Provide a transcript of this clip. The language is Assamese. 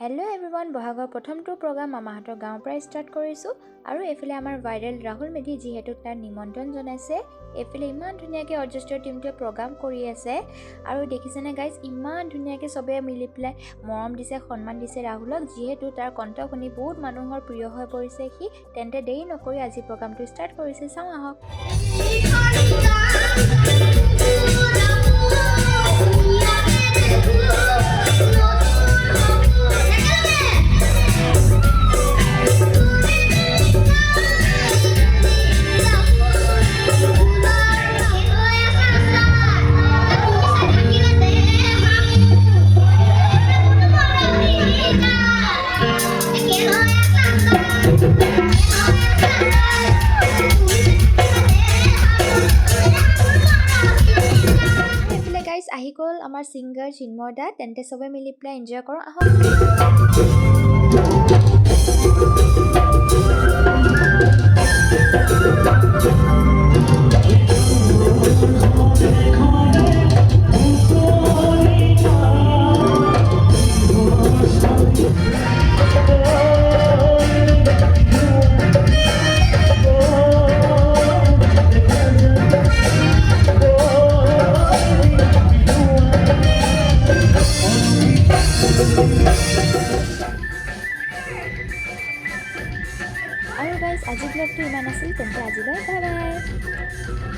হেল্ল' এভৰিৱান, বহাগৰ প্ৰথমটো প্ৰগ্ৰাম মামাহঁতৰ গাঁৱৰ পৰা ষ্টাৰ্ট কৰিছোঁ আৰু এইফালে আমাৰ ভাইৰেল ৰাহুল মেধি যিহেতু তাৰ নিমন্ত্ৰণ জনাইছে। এইফালে ইমান ধুনীয়াকৈ অৰ্কেষ্ট্ৰাৰ টিমটোৱে প্ৰগ্ৰাম কৰি আছে আৰু দেখিছেনে গাইজ, ইমান ধুনীয়াকৈ চবে মিলি পেলাই মৰম দিছে, সন্মান দিছে ৰাহুলক। যিহেতু তাৰ কণ্ঠ শুনি বহুত মানুহৰ প্ৰিয় হৈ পৰিছে সি, তেন্তে দেৰি নকৰি আজি প্ৰগ্ৰামটো ষ্টাৰ্ট কৰিছে। চাওঁ আহক। আহি গ'ল আমাৰ ছিংগাৰ চিন্ময় দা, তেন্তে চবে মিলি পেলাই এনজয় কৰোঁ আহক। আৰু গাইজ, আজি ব্লগটো ইমান আছিল, তেন্তে আজিলৈ বাই বাই।